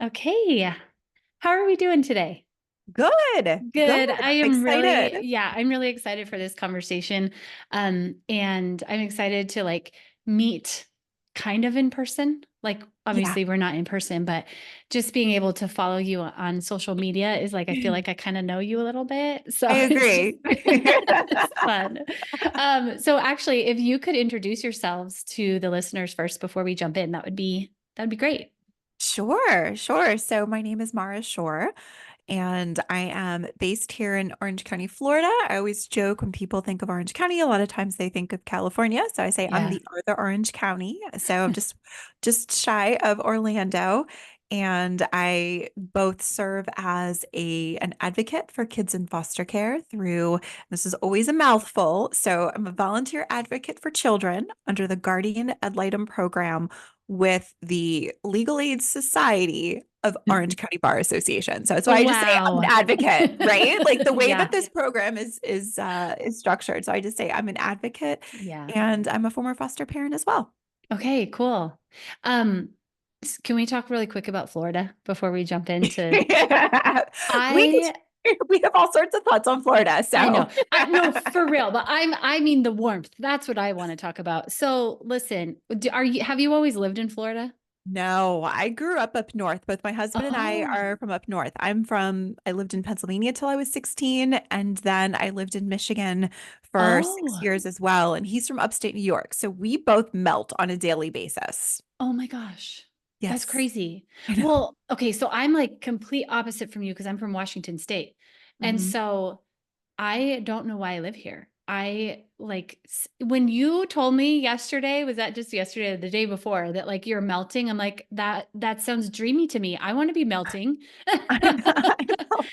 Okay. How are we doing today? Good, good. Good. I I'm am excited. I'm really excited for this conversation. And I'm excited to meet kind of in person. Like, Yeah, obviously we're not in person, but just being able to follow you on social media is I feel like I kind of know you a little bit. So I it's just, agree. it's fun. So actually, if you could introduce yourselves to the listeners first before we jump in, that'd be great. Sure, sure. So my name is Mara Shorr, and I am based here in Orange County, Florida. I always joke when people think of Orange County, a lot of times they think of California. So I say I'm Yeah. the other Orange County. So I'm just shy of Orlando. And I both serve as an advocate for kids in foster care through, this is always a mouthful. So I'm a volunteer advocate for children under the Guardian Ad Litem program with the Legal Aid Society of Orange County Bar Association. So that's why I just say I'm an Wow. advocate, right? Like the way that Yeah. this program is structured. So I just say I'm an advocate Yeah. and I'm a former foster parent as well. Okay, cool. Um, can we talk really quick about Florida before we jump into We I we have all sorts of thoughts on Florida. I know. So I no, for real, but I mean the warmth. That's what I want to talk about. So, listen, have you always lived in Florida? no, I grew up north. Both my husband and I Oh. are from up north. I lived in Pennsylvania till I was 16, and then I lived in Michigan for six Oh. years as well. And he's from upstate New York. So we both melt on a daily basis. Oh my gosh. That's Yes, crazy. I know. Well, okay, so I'm like complete opposite from you because I'm from Washington State. And Mhm. so I don't know why I live here. When you told me yesterday, was that just yesterday or the day before that you're melting? I'm like, that sounds dreamy to me. I want to be melting. I know.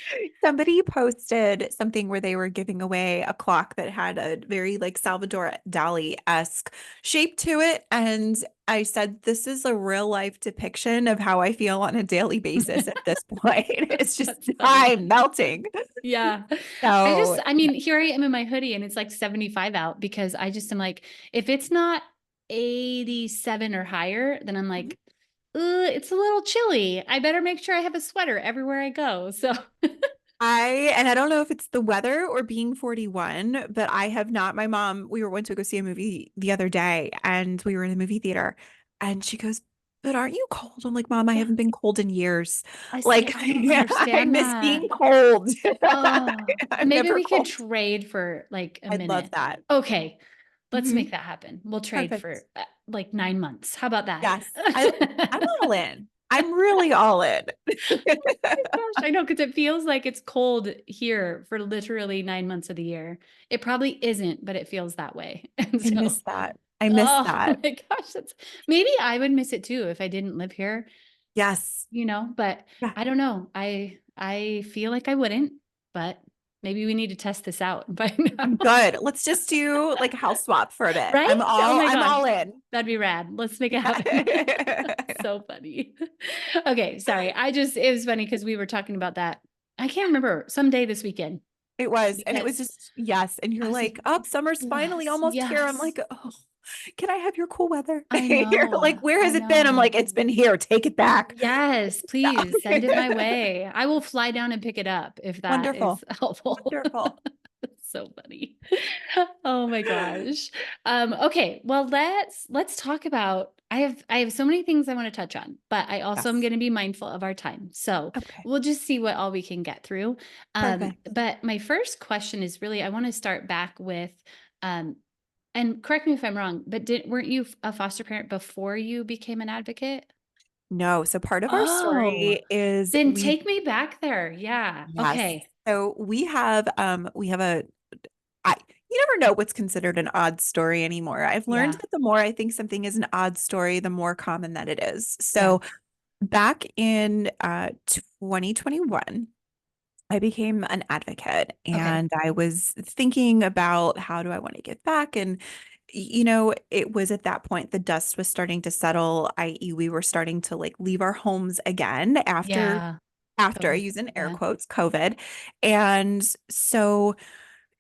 Somebody posted something where they were giving away a clock that had a very like Salvador Dali-esque shape to it. And I said, this is a real life depiction of how I feel on a daily basis at this point. It's just That's funny. time melting. Yeah. So I mean, here I am in my hoodie and it's like 75 out because I just am like, if it's not 87 or higher, then I'm like, it's a little chilly. I better make sure I have a sweater everywhere I go. So, I don't know if it's the weather or being 41, but I have not. My mom, we went to go see a movie the other day and we were in the movie theater and she goes, but aren't you cold? I'm like, Mom, I yeah, haven't been cold in years. I see. Like, I don't I understand miss that. being cold. Oh, I'm maybe never we could cold. trade for like a I'd love minute. that. Okay, let's make Mhm. that happen. We'll trade Perfect. for like 9 months. How about that? Yes. I'm all in. I'm really all in. Gosh, I know because it feels like it's cold here for literally 9 months of the year. It probably isn't, but it feels that way. And I so, miss that. I miss oh that. my gosh, that's maybe I would miss it too if I didn't live here, Yes. but Yeah. I don't know. I feel like I wouldn't, but maybe we need to test this out and find I'm out. good. Let's just do like a house swap for a bit. Right? Oh my I'm gosh. all in. That'd be rad. Let's make it happen. Yeah. So funny. Okay, sorry. It was funny because we were talking about that. I can't remember someday this weekend It was. And it was because just, yes. And I you're was like, like, oh, summer's finally yes, almost here. I'm yes. like, oh, can I have your cool weather? I You're know. like, where has I it been? I'm know. like, it's been here. Take it back. Yes, please send it my way. I will fly down and pick it up if that is Wonderful. helpful. Wonderful. So funny. Oh my gosh. Okay, well let's talk about I have so many things I want to touch on, but I also am Yes. going to be mindful of our time. So Okay. we'll just see what all we can get through. Perfect. But my first question is really I want to start back with um and correct me if I'm wrong, but did weren't you a foster parent before you became an advocate? No. So part of our Oh, story is then take me back there. Yeah. yes. Okay. So we have a I you never know what's considered an odd story anymore. I've learned Yeah. that the more I think something is an odd story, the more common that it is. Yeah. So back in 2021, I became an advocate Okay. and I was thinking about how do I want to give back and it was at that point the dust was starting to settle, i.e., we were starting to like leave our homes again after Yeah. after I COVID. use in air Yeah. quotes COVID. And so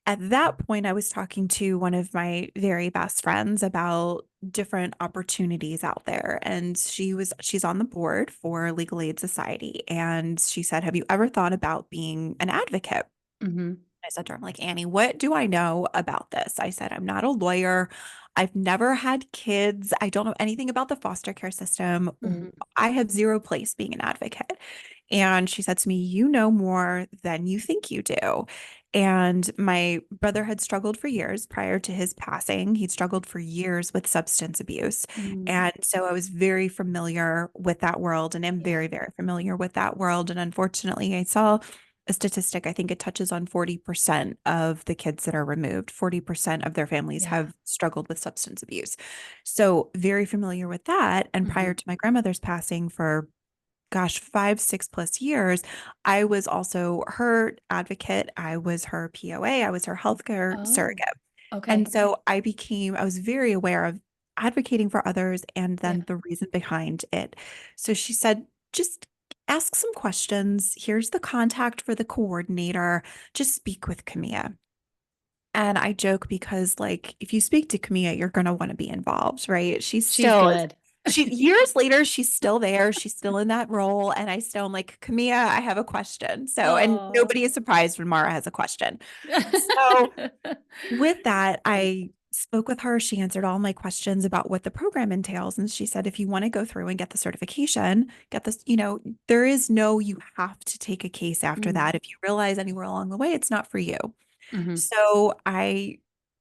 At that point, I was talking to one of my very best friends about different opportunities out there. And she's on the board for Legal Aid Society. And she said, "Have you ever thought about being an advocate?" Hmm. I said to her, I'm like, "Annie, what do I know about this?" I said, "I'm not a lawyer. I've never had kids. I don't know anything about the foster care system. Hmm. I have zero place being an advocate." And she said to me, "You know more than you think you do." And my brother had struggled for years prior to his passing. He'd struggled for years with substance abuse. Mm. And so I was very familiar with that world and am Yeah. very, very familiar with that world. And unfortunately, I saw a statistic. I think it touches on 40% of the kids that are removed. 40% of their families Yeah. have struggled with substance abuse. So, very familiar with that. And Hmm. prior to my grandmother's passing for, gosh, 5, 6+ years, I was also her advocate. I was her POA. I was her healthcare Oh, surrogate. And okay. so I was very aware of advocating for others and Yeah. then the reason behind it. So she said, "Just ask some questions. Here's the contact for the coordinator. Just speak with Camilla." And I joke because, like, if you speak to Camilla, you're going to want to be involved, right? She's good. She years later, she's still there. She's still in that role. And I still am like, "Camilla, I have a question." So, and Oh. nobody is surprised when Mara has a question. So, with that, I spoke with her. She answered all my questions about what the program entails. And she said, "If you want to go through and get the certification, get this, there is no, you have to take a case after Mm. that. If you realize anywhere along the way, it's not for you." Hmm. So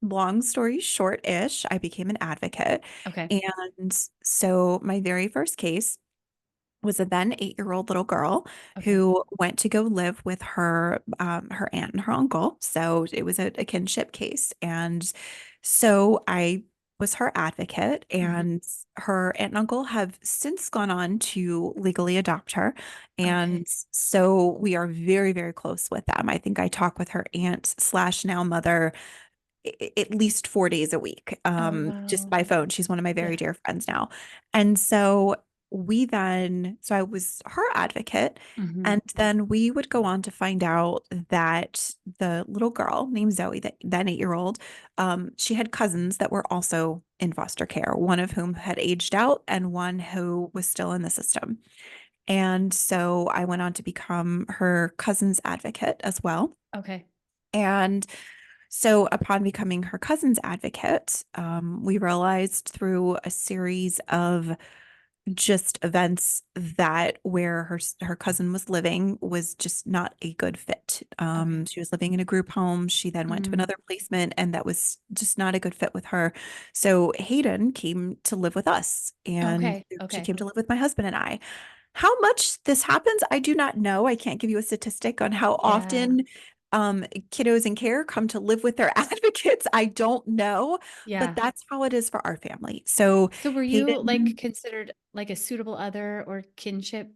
long story short-ish, I became an advocate. Okay. And so my very first case was a then 8-year-old little girl Okay. who went to go live with her aunt and her uncle. So it was a kinship case. And so I was her advocate, Hmm. and her aunt and uncle have since gone on to legally adopt her. Okay. And so we are very, very close with them. I think I talk with her aunt slash now mother at least 4 days a week, Oh, just wow. by phone. She's one of my very Yeah. dear friends now. And so so I was her advocate. Hmm. And then we would go on to find out that the little girl named Zoe, that then 8-year-old, she had cousins that were also in foster care, one of whom had aged out and one who was still in the system. And so I went on to become her cousin's advocate as well. Okay. And so, upon becoming her cousin's advocate, we realized through a series of just events that where her cousin was living was just not a good fit. Okay. She was living in a group home. She then went to Mm. another placement, and that was just not a good fit with her. So Hayden came to live with us, and Okay. she Okay. came to live with my husband and I. How much this happens, I do not know. I can't give you a statistic on how Yeah. often kiddos in care come to live with their advocates. I don't know, but Yeah. that's how it is for our family. So So were you like Hayden, considered like a suitable other or kinship?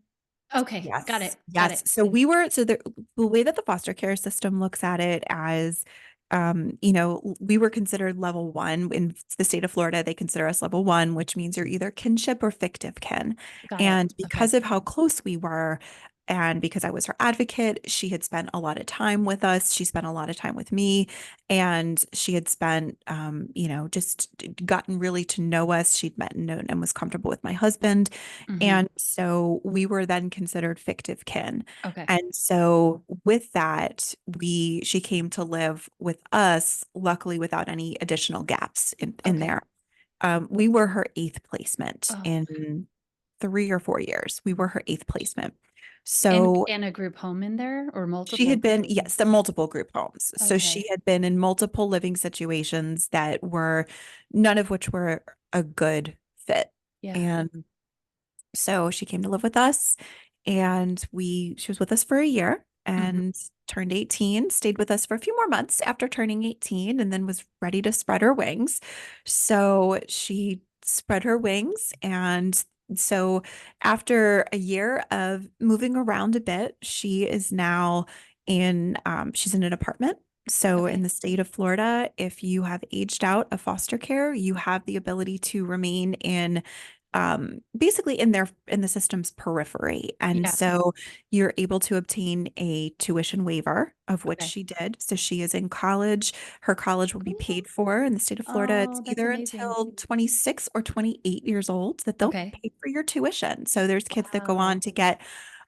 Okay. Got yes, it. Got it. yes. So the way that the foster care system looks at it as, we were considered level one in the state of Florida. They consider us level one, which means you're either kinship or fictive kin. Got it. And Okay. because of how close we were, and because I was her advocate, she had spent a lot of time with us. She spent a lot of time with me, and she had spent, just gotten really to know us. She'd met and known and was comfortable with my husband. Hmm. And so we were then considered fictive kin. Okay. And so with that, she came to live with us, luckily without any additional gaps in Okay. there. We were her eighth placement Oh, in 3 or 4 years. We were her eighth placement. and So and a group home in there or she had multiple? been, yes, the multiple group homes. So she Okay. had been in multiple living situations that were none of which were a good fit. Yeah. And so she came to live with us, and she was with us for a year Hmm. and turned 18, stayed with us for a few more months after turning 18, and then was ready to spread her wings. So she spread her wings. And so after a year of moving around a bit, she's in an apartment. So in Okay. the state of Florida, if you have aged out of foster care, you have the ability to remain in basically in the system's periphery. And Yeah. so you're able to obtain a tuition waiver, of which Okay. she did. So she is in college. Her college will be paid for in the state of Florida. It's Oh, that's either amazing. until 26 or 28 years old that they'll Okay. pay for your tuition. So there's kids that go on Wow. to get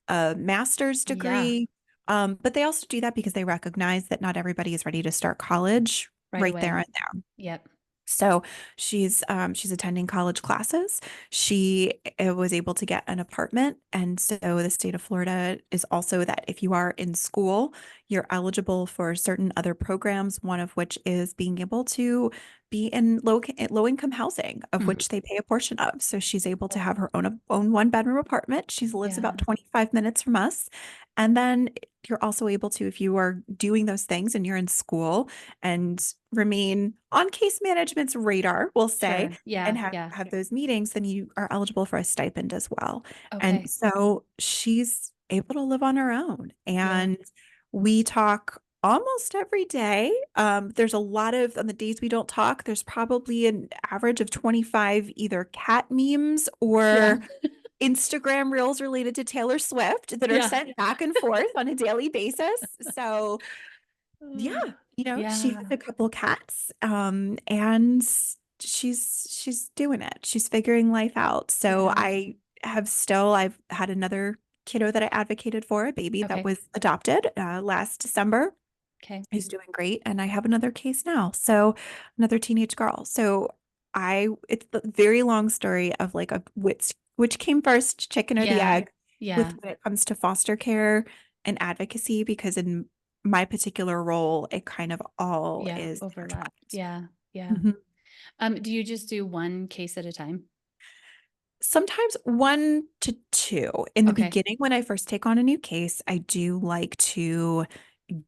a master's Yeah. degree. But they also do that because they recognize that not everybody is ready to start college Right right there away. and there. Yep. So she's attending college classes. She was able to get an apartment, and so the state of Florida is also that if you are in school, you're eligible for certain other programs. One of which is being able to be in low income housing, of Mhm. which they pay a portion of. So she's able to Cool. have her own one bedroom apartment. She lives Yeah. about 25 minutes from us, and then you're also able to, if you are doing those things and you're in school and remain on case management's radar, we'll say, Sure. and Yeah. have, Yeah. have those meetings, then you are eligible for a stipend as well. And Okay. so she's able to live on her own. Yeah. And we talk almost every day. There's a lot of, on the days we don't talk, there's probably an average of 25 either cat memes Yeah. or Instagram reels related to Taylor Swift that are Yeah. sent back and forth on a daily basis. So yeah, Uh, she has yeah. a couple cats, and she's doing it. She's figuring life out. So Yeah. I've had another kiddo that I advocated for, a baby that Okay. was adopted last December. Okay. He's doing great, and I have another case now. So another teenage girl. So it's the very long story of like a which came first, chicken or the Yeah. egg, with Yeah. when it comes to foster care and advocacy, because in my particular role, it kind of all Yeah. is Overlap. intertwined. Yeah. Yeah. Mhm. Do you just do one case at a time? Sometimes 1 to 2. In the Okay. beginning, when I first take on a new case, I do like to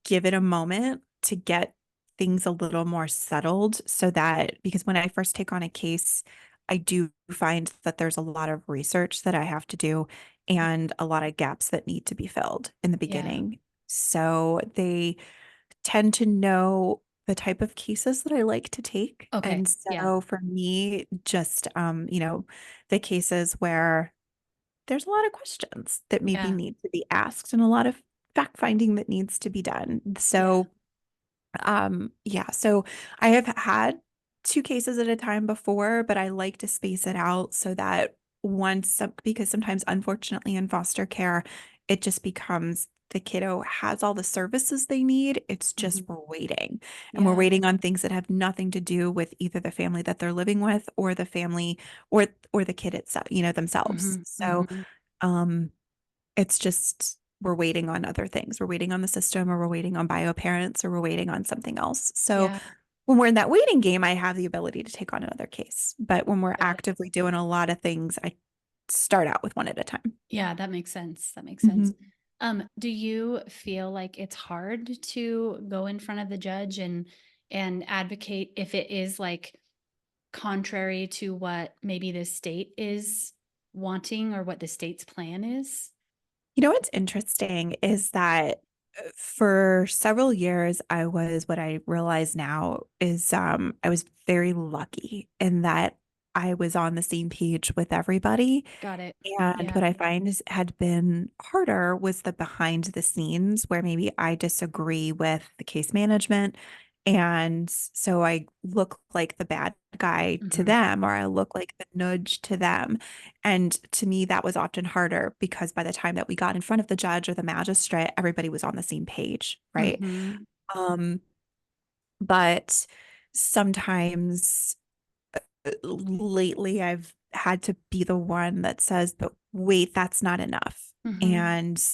give it a moment to get things a little more settled so that because when I first take on a case, I do find that there's a lot of research that I have to do and a lot of gaps that need to be filled in the Yeah. beginning. So they tend to know the type of cases that I like to take. Okay. And Yeah. so for me, just the cases where there's a lot of questions that maybe Yeah. need to be asked and a lot of fact finding that needs to be done. Yeah. Yeah, so I have had 2 cases at a time before, but I like to space it out so that because sometimes, unfortunately, in foster care, it just becomes the kiddo has all the services they need. It's just Mhm. we're waiting, and we're Yeah. waiting on things that have nothing to do with either the family that they're living with or the family or the kid itself, themselves. Mhm. So, Mhm. um, it's just we're waiting on other things. We're waiting on the system, or we're waiting on bio parents, or we're waiting on something else. So Yeah. when we're in that waiting game, I have the ability to take on another case. But when we're Got it. actively doing a lot of things, I start out with one at a time. Yeah, that makes sense. That makes sense. Mhm. Do you feel like it's hard to go in front of the judge and advocate if it is like contrary to what maybe the state is wanting or what the state's plan is? You know what's interesting is that for several years, what I realize now is I was very lucky in that I was on the same page with everybody. Got it. And Yeah. what I find had been harder was the behind the scenes where maybe I disagree with the case management. And so I look like the bad guy to Mhm. them, or I look like the nudge to them. And to me, that was often harder because by the time that we got in front of the judge or the magistrate, everybody was on the same page, right? Mhm. Um, but sometimes lately I've had to be the one that says, but wait, that's not enough. Mhm. And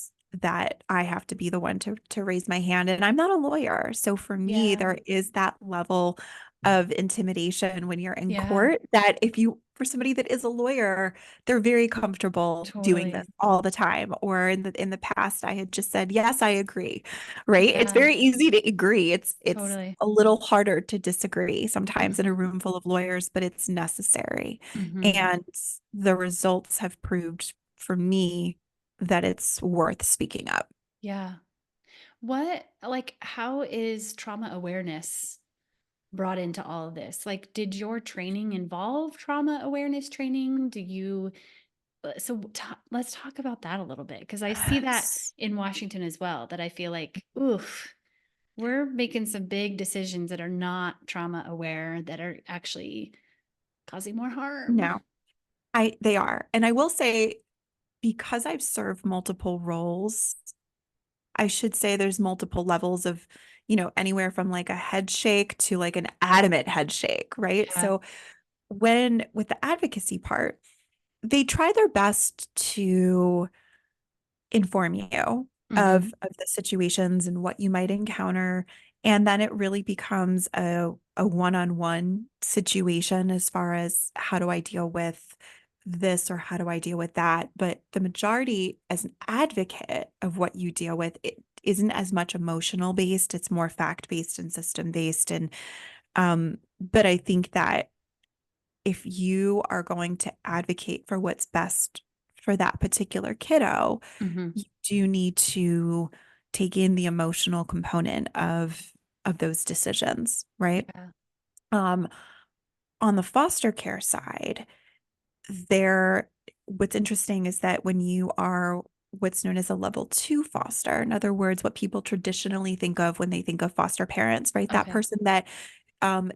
that I have to be the one to raise my hand. And I'm not a lawyer. So for me, Yeah. there is that level of intimidation when you're in Yeah. court that if you for somebody that is a lawyer, they're very comfortable doing this Totally. all the time. Or in the past, I had just said, yes, I agree. Right. It's Yeah. very easy to agree. It's Totally. a little harder to disagree sometimes in a Mhm. room full of lawyers, but it's necessary. Mhm. And the results have proved for me that it's worth speaking up. Yeah. How is trauma awareness brought into all of this? Like, did your training involve trauma awareness training? Do you, let's talk about that a little bit. Cause I see that in Washington as well, that I feel like, oof, we're making some big decisions that are not trauma aware, that are actually causing more harm. No, they are. And I will say, because I've served multiple roles, I should say there's multiple levels of, anywhere from like a head shake to like an adamant head shake, right? Yeah. So when with the advocacy part, they try their best to inform you Hmm. of the situations and what you might encounter. And then it really becomes a one-on-one situation as far as how do I deal with this or how do I deal with that. But the majority as an advocate of what you deal with, it isn't as much emotional based. It's more fact based and system based. And but I think that if you are going to advocate for what's best for that particular kiddo, Hmm. you do need to take in the emotional component of those decisions, right? Yeah. Um, on the foster care side, there, what's interesting is that when you are what's known as a level two foster, in other words, what people traditionally think of when they think of foster parents, right? That Okay. person that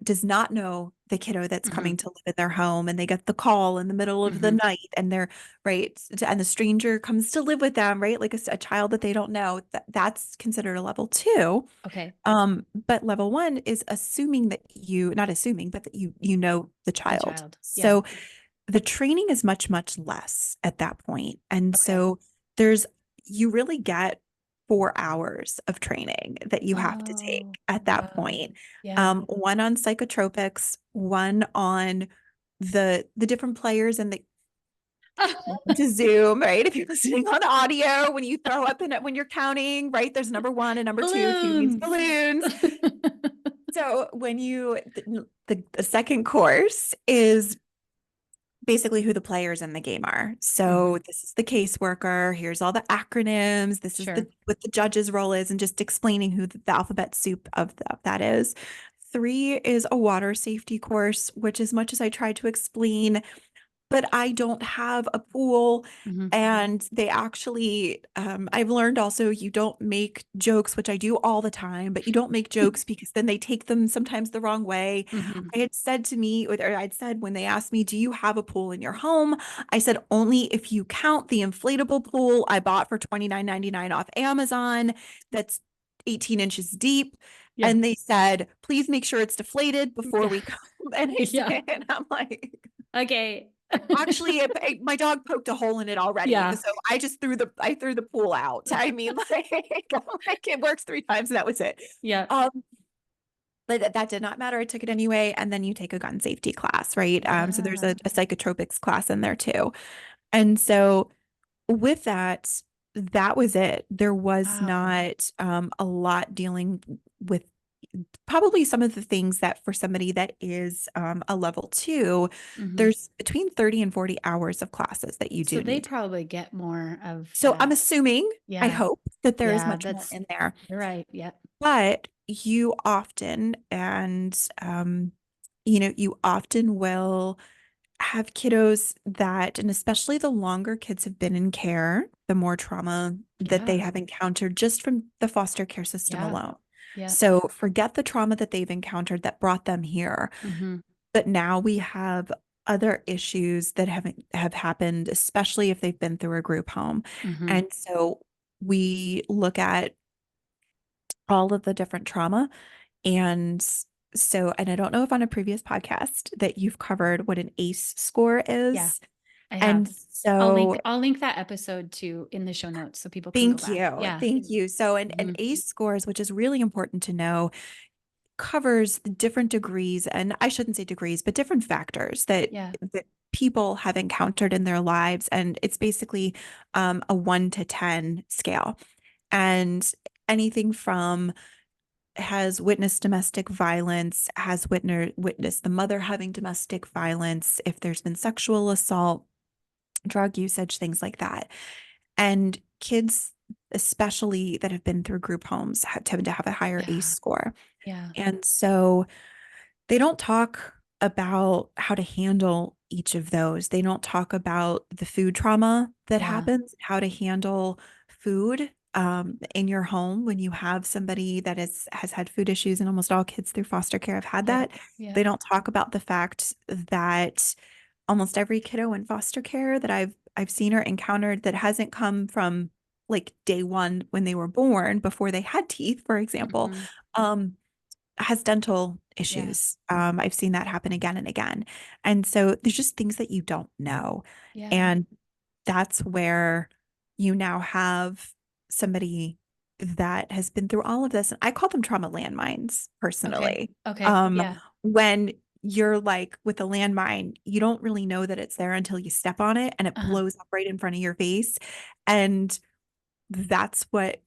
does not know the kiddo that's Hmm. coming to live in their home and they get the call in the middle of the Hmm. night and they're right and the stranger comes to live with them, right? Like a child that they don't know. That's considered a level two. Okay. But level one is assuming that you, not assuming, but that you know the The child. child. Yeah. So the training is much, much less at that point. And Okay. so there's, you really get 4 hours of training that you have to take Oh, at that wow. point. Yeah. One on psychotropics, one on the different players and the to Zoom, right? If you're listening on audio, when you throw up in it, when you're counting, right? There's number one and number two. Two means Balloons. balloons. So when you the second course is basically who the players in the game are. So Hmm. this is the caseworker. Here's all the acronyms. This is the Sure. what the judge's role is, and just explaining who the alphabet soup of that is. Three is a water safety course, which as much as I tried to explain, but I don't have a pool. Hmm. And they actually, I've learned also you don't make jokes, which I do all the time, but you don't make jokes because then they take them sometimes the wrong way. Hmm. I had said to me, or I'd said when they asked me, do you have a pool in your home? I said, only if you count the inflatable pool I bought for $29.99 off Amazon that's 18 inches deep. Yeah. And they said, please make sure it's deflated before Yeah. we come. And I said, Yeah. and I'm like, Okay. actually, my dog poked a hole in it already, Yeah. so I threw the pool out. I mean, like, like it works 3 times, and that was it. Yeah. Um, but that did not matter. I took it anyway, and then you take a gun safety class, right? So there's Yeah. a psychotropics class in there too, and so with that, that was it. There was Wow. not a lot dealing with probably some of the things that for somebody that is a level two, Hmm. there's between 30 and 40 hours of classes that you So do they need. probably get more of So I'm that. assuming, I Yeah. hope that there is Yeah. much more in there, You're right. Yeah. but you often, and you often will have kiddos that, and especially the longer kids have been in care, the more trauma that they Yeah. have encountered just from the foster care system Yeah. alone. Yeah. So forget the trauma that they've encountered that brought them here. Hmm. But now we have other issues that have happened, especially if they've been through a group home. Hmm. And so we look at all of the different trauma. And so, and I don't know if on a previous podcast that you've covered what an ACE score Yeah. is. I have. And so I'll link that episode to in the show notes so people can go thank back. you. Yeah. Thank you. So an Hmm. ACE scores, which is really important to know, covers the different degrees, and I shouldn't say degrees, but different factors Yeah. that people have encountered in their lives. And it's basically a 1 to 10 scale. And anything from has witnessed domestic violence, has witnessed the mother having domestic violence, if there's been sexual assault, drug usage, things like that. And kids, especially that have been through group homes, tend to have a higher ACE Yeah. score. Yeah. And so They don't talk about how to handle each of those. They don't talk about the food trauma that Yeah. happens, how to handle food in your home when you have somebody that has had food issues, and almost all kids through foster care have had Yep. that. They Yep. don't talk about the fact that almost every kiddo in foster care that I've seen or encountered that hasn't come from like day one when they were born before they had teeth, for example, Hmm. um, has dental Yeah. issues. I've seen that happen again and again. And so there's just things that you don't know. Yeah. And that's where you now have somebody that has been through all of this. And I call them trauma landmines Okay. personally. Okay. Um, Yeah. when you're like with a landmine, you don't really know that it's there until you step on it and it Uh-huh. blows up right in front of your face. And that's what,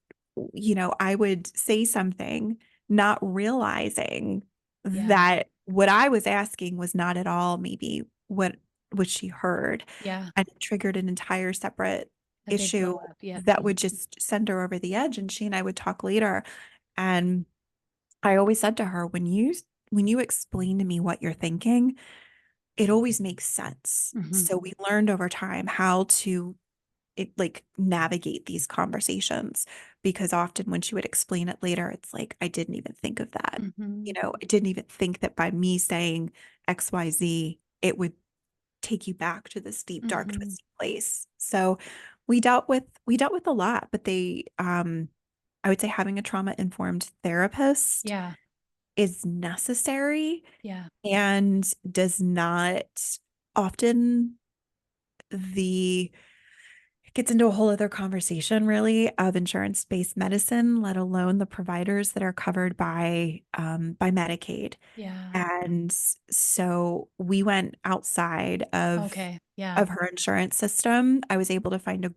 I would say something, not realizing Yeah. that what I was asking was not at all maybe what she heard. Yeah. And it triggered an entire separate A big blow issue up. Yep. that would just send her over the edge. And she and I would talk later. And I always said to her, when you explain to me what you're thinking, it always makes sense. Hmm. So we learned over time how to like navigate these conversations, because often when she would explain it later, it's like, I didn't even think of that. Hmm. I didn't even think that by me saying XYZ, it would take you back to this deep, dark, Hmm. twisted place. So we dealt with a lot, but I would say having a trauma informed therapist Yeah. is necessary Yeah. and does not often the it gets into a whole other conversation, really, of insurance-based medicine, let alone the providers that are covered by Medicaid. Yeah. And so we went outside of Okay. Yeah. of her insurance system. I was able to find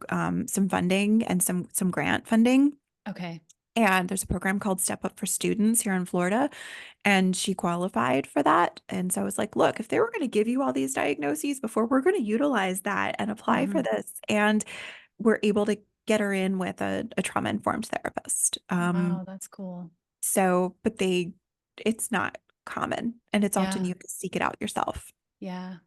some funding and some grant funding. Okay. And there's a program called Step Up for Students here in Florida, and she qualified for that. And so I was like, look, if they were going to give you all these diagnoses before, we're going to utilize that and apply for Hmm. this. And we're able to get her in with a trauma-informed therapist. Wow. That's cool. But it's not common, and it's often Yeah. you have to seek it out yourself. Yeah.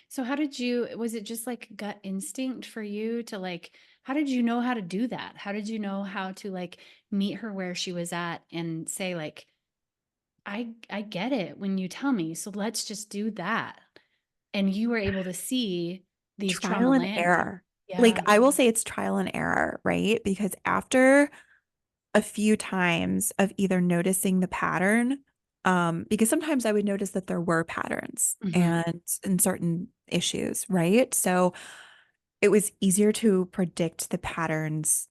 So was it just like gut instinct for you to like, how did you know how to do that? How did you know how to like meet her where she was at and say like, I get it when you tell me, so let's just do that. And you were able to see these trauma Trial and landmines. error. Like Yeah. I will say it's trial and error, right? Because after a few times of either noticing the pattern, because sometimes I would notice that there were patterns Hmm. and in certain issues, right? So it was easier to predict the patterns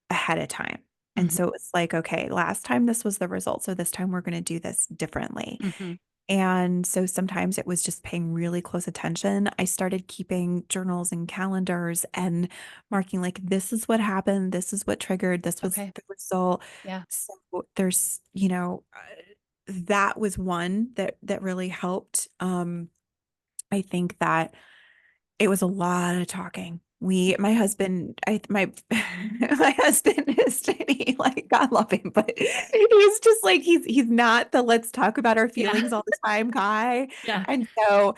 ahead of time. And Hmm. so it was like, okay, last time this was the result, so this time we're going to do this differently. Hmm. And so sometimes it was just paying really close attention. I started keeping journals and calendars and marking like, this is what happened, this is what triggered, this was Okay. the result. Yeah. So there's, that was one that really helped. I think that it was a lot of talking. My husband, my husband is like, God love him, but he's just like, he's not the let's talk about our Yeah. feelings all the time guy. Yeah. And so,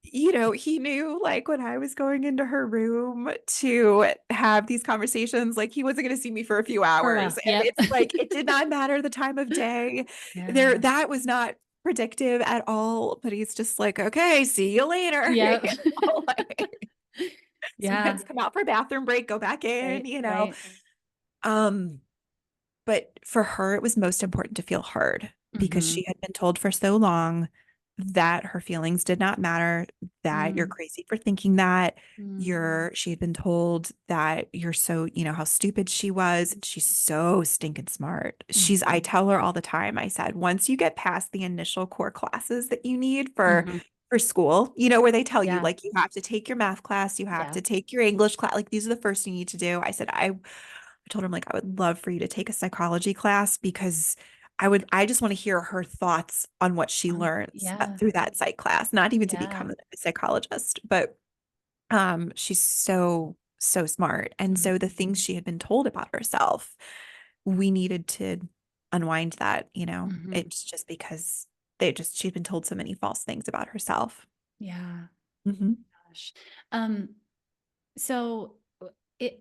he knew like when I was going into her room to have these conversations, like he wasn't going to see me for a few For a hours. while. And Yep. it's like, it did not matter the time of day. Yeah. That was not predictive at all, but he's just like, okay, see you later. Yep. Like, Yeah. sometimes come out for a bathroom break, go back Right. in. Right. Um, but for her, it was most important to feel heard because Hmm. she had been told for so long that her feelings did not matter, that you're Mm. crazy for thinking that. Mm. She had been told that you're so, how stupid she was. She's so stinking smart. I tell her all the time, I said, once you get past the initial core classes that you need Hmm. for school, where they tell you Yeah. like you have to take your math class, you have Yeah. to take your English class, like these are the first you need to do. I said, I told him like I would love for you to take a psychology class because I just want to hear her thoughts on what she learns Yeah. through that psych class, not even to become Yeah. a psychologist, but she's so smart. And Mhm. so the things she had been told about herself, we needed to unwind that. Mhm. It's just because she'd been told so many false things about herself. Yeah. Mhm. Gosh. Um, so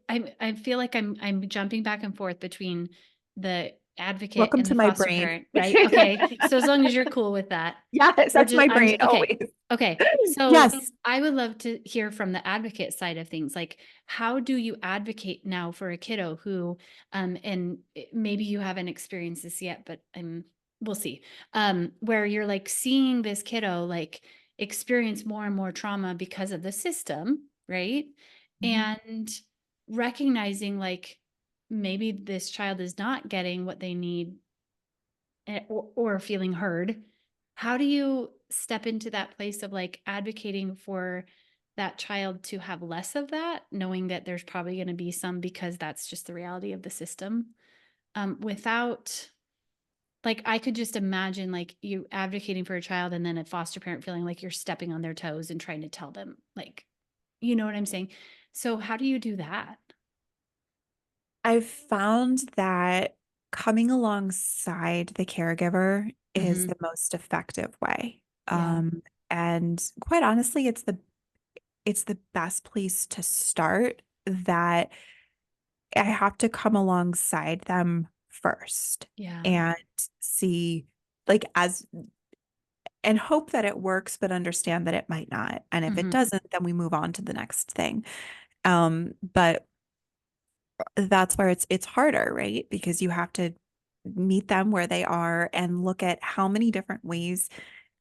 I feel like I'm jumping back and forth between the advocate Welcome and to the my foster brain. parent, right? Okay. So as long as you're cool with that, Yes, we're that's just my I'm brain okay. always. Okay. So Yes. I would love to hear from the advocate side of things. Like, how do you advocate now for a kiddo who, and maybe you haven't experienced this yet, but we'll see. Where you're like seeing this kiddo like experience more and more trauma because of the system, right? Mhm. And recognizing like maybe this child is not getting what they need, or feeling heard. How do you step into that place of like advocating for that child to have less of that, knowing that there's probably going to be some because that's just the reality of the system, without, like, I could just imagine like you advocating for a child and then a foster parent feeling like you're stepping on their toes and trying to tell them, like, you know what I'm saying? So how do you do that? I've found that coming alongside the caregiver is Hmm. the most effective way. Yeah. And quite honestly, it's the best place to start, that I have to come alongside them first Yeah. and see, like, as and hope that it works, but understand that it might not. And if it Hmm. doesn't, then we move on to the next thing. But that's where it's harder, right? Because you have to meet them where they are and look at how many different ways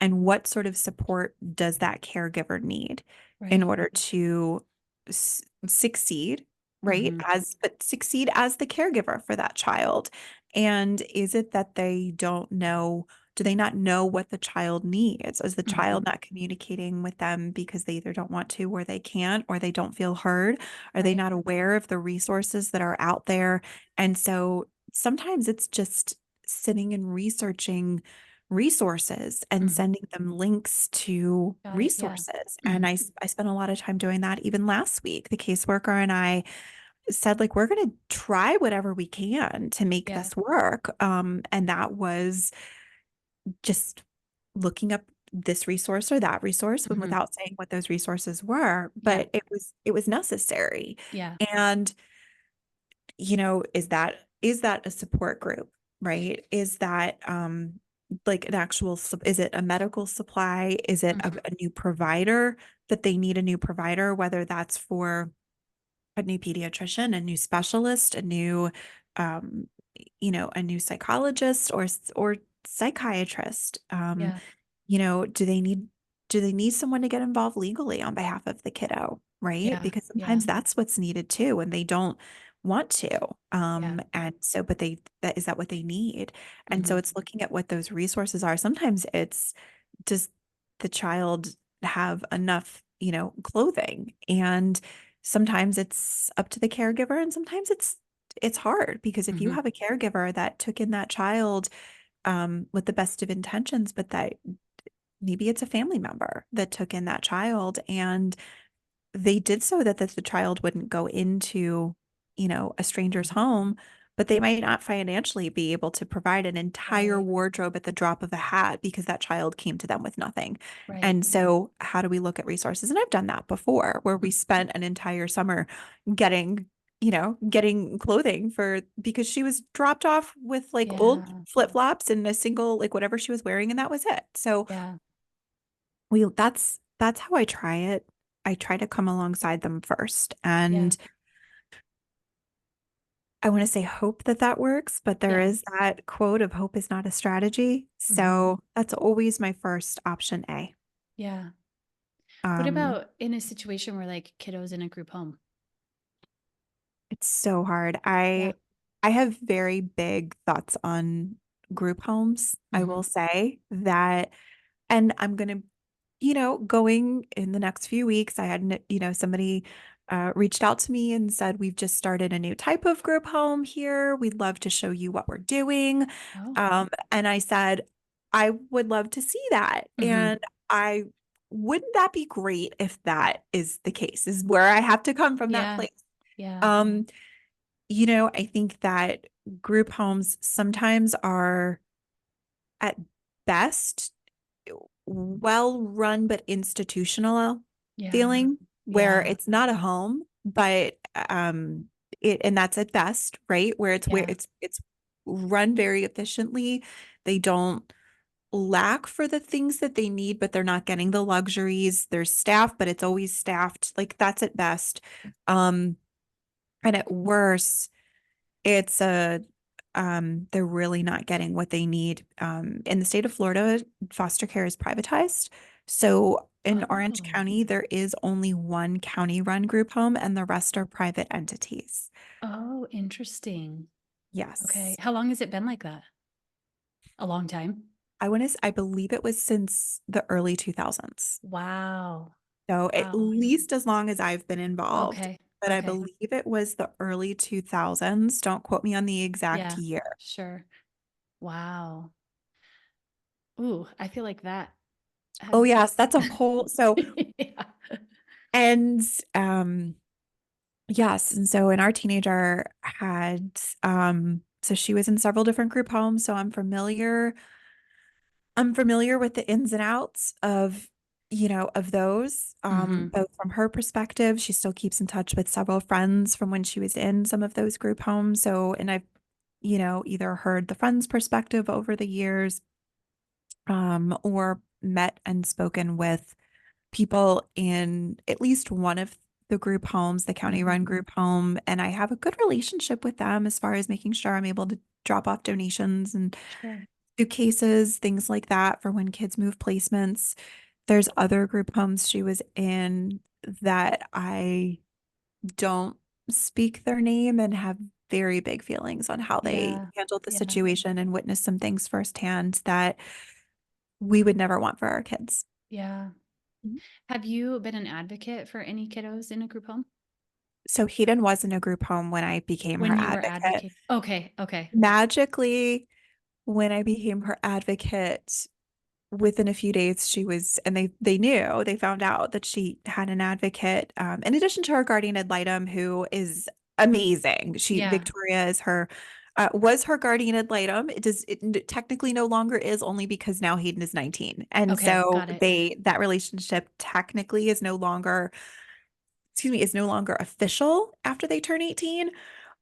and what sort of support does that caregiver need in Right. order to succeed, right? Hmm. But succeed as the caregiver for that child. And is it that they don't know? Do they not know what the child needs? Is the Hmm. child not communicating with them because they either don't want to, or they can't, or they don't feel heard? Are they Right. not aware of the resources that are out there? And so sometimes it's just sitting and researching resources and Hmm. sending them links to Got it. Yeah. resources. Hmm. And I spent a lot of time doing that even last week. The caseworker and I said, like, we're going to try whatever we can to make Yeah. this work. And that was just looking up this resource or that resource, when Hmm. without saying what those resources were, Yeah. but it was necessary. Yeah. And is that a support group, right? Is that like an actual is it a medical supply? Is it Hmm. a new provider, that they need a new provider, whether that's for a new pediatrician, a new specialist, um a new psychologist, or psychiatrist. Yeah. Do they need someone to get involved legally on behalf of the kiddo, right? Yeah. Because Yeah. sometimes that's what's needed too, and they don't want to. Yeah. And so, but is that what they need? And so Hmm. it's looking at what those resources are. Sometimes it's, does the child have enough, clothing? And sometimes it's up to the caregiver, and sometimes it's hard, because if you Hmm. have a caregiver that took in that child with the best of intentions, but that maybe it's a family member that took in that child, and they did so that the child wouldn't go into, a stranger's home, but they might not financially be able to provide an entire Right. wardrobe at the drop of a hat because that child came to them with nothing. Right. And so, how do we look at resources? And I've done that before, where we spent an entire summer getting, getting clothing because she was dropped off with like old Yeah. flip-flops and a single, like, whatever she was wearing, and that was it. So Yeah. that's how I try it. I try to come alongside them first. Yeah. And I want to say hope that that works, but there Yeah. is that quote of hope is not a strategy. Hmm. So that's always my first option A. Yeah. What Um, about in a situation where like kiddos in a group home? it's so hard. Yeah. I have very big thoughts on group homes. I Hmm. will say that, and I'm going to, going in the next few weeks, I had, somebody reached out to me and said, we've just started a new type of group home here. We'd love to show you what we're doing. Oh. And I said, I would love to see that. Hmm. And I, wouldn't that be great if that is the case, is where I have to come from, that Yeah. place. Yeah. Um, I think that group homes sometimes are, at best, well run but institutional Yeah. feeling where Yeah. it's not a home, but and that's at best, right? Where Yeah. it's run very efficiently. They don't lack for the things that they need, but they're not getting the luxuries. There's staff, but it's always staffed. Like that's at best. Um, and at worst, it's a they're really not getting what they need. In the state of Florida, foster care is privatized. So in Orange Oh. County, there is only one county-run group home, and the rest are private entities. Oh, interesting. Okay. Yes. How long has it been like that? A long time. I believe it was since the early 2000s. Wow. So at Wow. least as long as I've been involved, Okay. but I Okay. believe it was the early 2000s. Don't quote me on the exact Yeah. year. Sure. Wow. Ooh, I feel like that Oh has yes, that's a whole so yeah. and yes, and so and our teenager had so she was in several different group homes, so I'm familiar with the ins and outs of, of those. Hmm. Both from her perspective, she still keeps in touch with several friends from when she was in some of those group homes. So, and I've, either heard the friends' perspective over the years, or met and spoken with people in at least one of the group homes, the county Hmm. run group home. And I have a good relationship with them as far as making sure I'm able to drop off donations and Sure. suitcases, things like that for when kids move placements. There's other group homes she was in that I don't speak their name and have very big feelings on how they Yeah. handled the Yeah. situation and witnessed some things firsthand that we would never want for our kids. Yeah. Mhm. Have you been an advocate for any kiddos in a group home So Hayden was in a group home when I became her when you were advocate. advocating? Okay. Okay. Magically, when I became her advocate, within a few days she was and they found out that she had an advocate, in addition to her guardian ad litem, who is amazing. She Yeah. Victoria is her was her guardian ad litem. It technically no longer is, only because now Hayden is 19, and Okay. so Got it. that relationship technically is no longer, excuse me, is no longer official after they turn 18.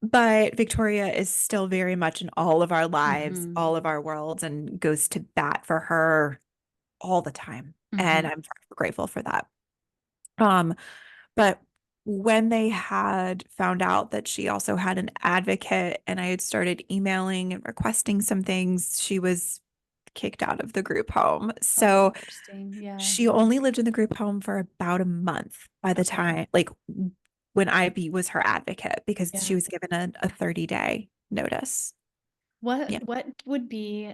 But Victoria is still very much in all of our lives, Hmm. all of our worlds, and goes to bat for her all the time. And Hmm. I'm grateful for that. Um, but when they had found out that she also had an advocate and I had started emailing and requesting some things, she was kicked out of the group home. Oh, So interesting. Yeah. she only lived in the group home for about a month by the Okay. time, like when was her advocate, because Yeah. she was given a 30-day notice. Yeah. What would be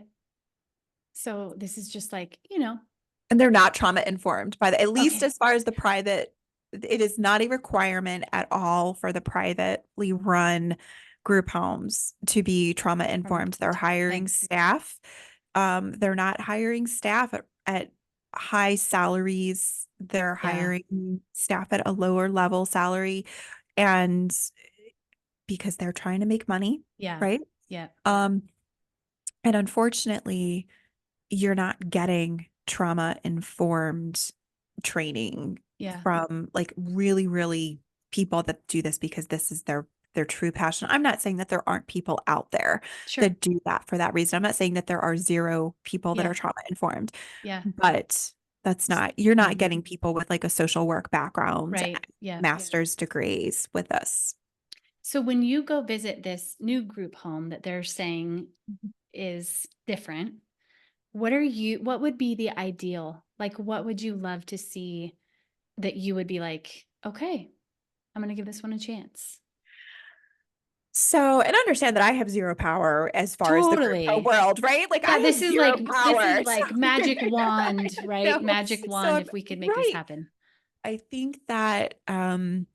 so this is just like, And they're not trauma informed at least okay. as far as the private, it is not a requirement at all for the privately run group homes to be trauma Trauma informed. They're informed. Okay. hiring staff. They're not hiring staff at high salaries. They're Yeah. hiring staff at a lower level salary. And because they're trying to make money, Yeah. right? Yeah. Um, and unfortunately, you're not getting trauma informed training Yeah. from like really, really people that do this because this is their true passion. I'm not saying that there aren't people out there Sure. that do that for that reason. I'm not saying that there are zero people that Yeah. are trauma informed, Yeah. but you're not Hmm. getting people with like a social work background, Right. Yeah. master's degrees with us. So when you go visit this new group home that they're saying is different, what would be the ideal? Like, what would you love to see that you would be like, okay, I'm going to give this one a chance? So, and understand that I have zero power as far as the group Totally. world, right? Like I Yeah, have zero this is power. So, like magic wand, right? no, Magic so wand if we could make this right. happen. I think that, and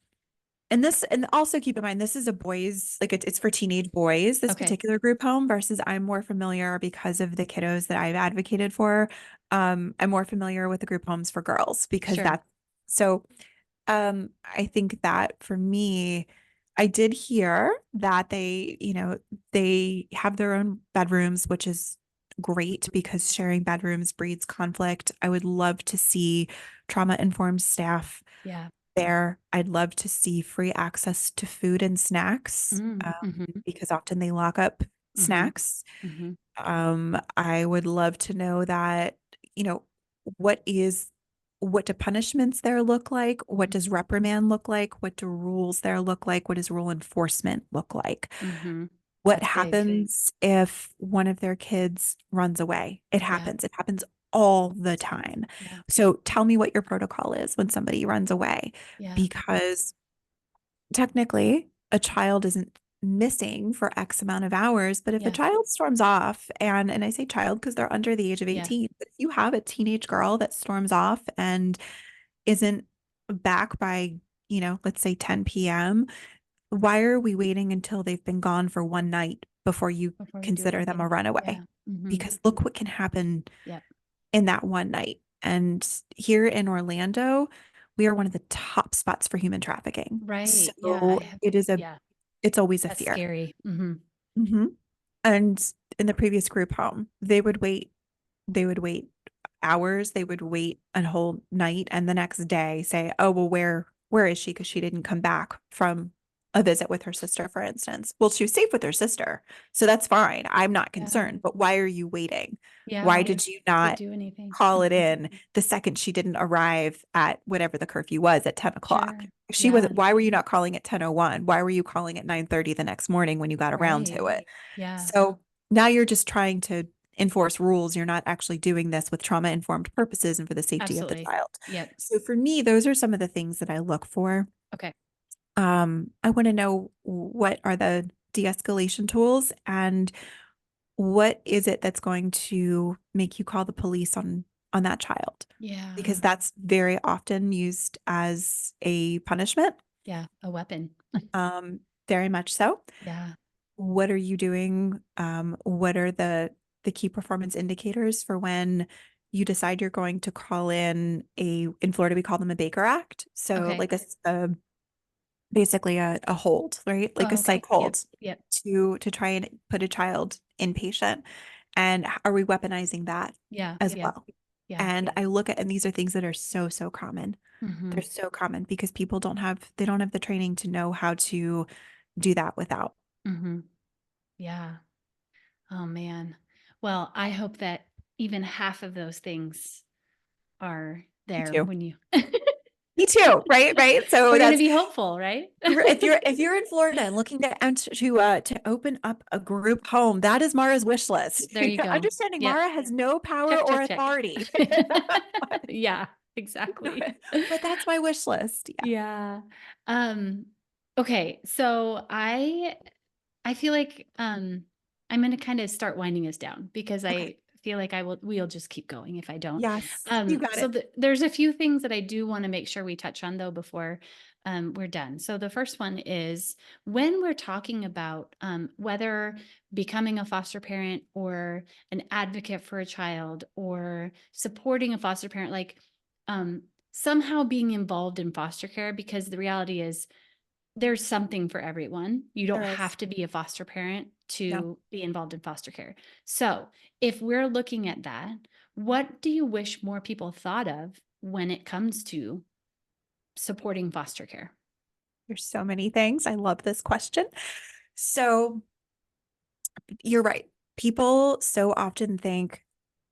also keep in mind, this is a boys, like it's for teenage boys, this Okay. particular group home, versus I'm more familiar because of the kiddos that I've advocated for. I'm more familiar with the group homes for girls because Sure. so I think that for me, I did hear that they have their own bedrooms, which is great because sharing bedrooms breeds conflict. I would love to see trauma-informed staff Yeah. there. I'd love to see free access to food and snacks, Mhm. because often they lock up Mhm. snacks. Mhm. I would love to know that, you know, what is what do punishments there look like? What does reprimand look like? What do rules there look like? What does rule enforcement look like? Mhm. What That's big. happens if one of their kids runs away? It Yeah. happens. It happens all the time. Yeah. So tell me what your protocol is when somebody runs away, Yeah. because technically a child isn't missing for X amount of hours, but if a Yeah. child storms off, and I say child because they're under the age of Yeah. 18, but if you have a teenage girl that storms off and isn't back by, let's say 10 p.m., why are we waiting until they've been gone for one night before you Before you do consider them a anything. runaway? Yeah. Mhm. Because look what can happen Yep. in that one night. And here in Orlando, we are one of the top spots for human trafficking. Right. Yeah. I So have. Yeah. it's always a That's fear. scary. Mhm. Hmm. And in the previous group home, they would wait hours, they would wait a whole night, and the next day say, oh, well, where is she? Because she didn't come back from a visit with her sister, for instance. Well, she was safe with her sister, so that's fine. I'm not Yeah. concerned. But why are you waiting? Why Yeah. did you To not do anything. call it Mhm. in the second she didn't arrive at whatever the curfew was at 10 o'clock? Sure. If she Yeah. wasn't, why were you not calling at 10:01? Why were you calling at 9:30 the next morning when you got around to Right. it? Yeah. So now you're just trying to enforce rules. You're not actually doing this with trauma-informed purposes and for the safety of the Absolutely. child. Yep. So for me, those are some of the things that I look for. Okay. I want to know what are the de-escalation tools and what is it that's going to make you call the police on that child? Yeah. Because that's very often used as a punishment. Yeah. A weapon. Very much so. Yeah. What are you doing? What are the key performance indicators for when you decide you're going to call in Florida, we call them a Baker Act. So Okay. like basically a hold, right? Like a Oh, okay. psych Yep. hold Yep. to try and put a child inpatient. And are we weaponizing that Yeah. as Yeah. well? Yeah. And I look at, and these are things that are so, so common. They're Mhm. so common because people they don't have the training to know how to do that without. Mhm. Yeah. Oh man. Well, I hope that even half of those things are Me there too. when you Me too. Right. Right. So we're going to that's be hopeful, right? if you're in Florida and looking to open up a group home, that is Mara's wish list. There you go. Understanding Yep. Mara has no power Check, or check, check. authority. Yeah, exactly. But that's my wish list. Yeah. Yeah. Um, okay, so I feel like I'm gonna kind of start winding us down because Okay. I feel like we'll just keep going if I don't. Yes. You got So it. there's a few things that I do want to make sure we touch on though before we're done. So the first one is when we're talking about whether becoming a foster parent or an advocate for a child or supporting a foster parent, like um, somehow being involved in foster care, because the reality is there's something for everyone. You don't There is. have to be a foster parent No. to be involved in foster care. So, if we're looking at that, what do you wish more people thought of when it comes to supporting foster care? There's so many things. I love this question. So you're right. People so often think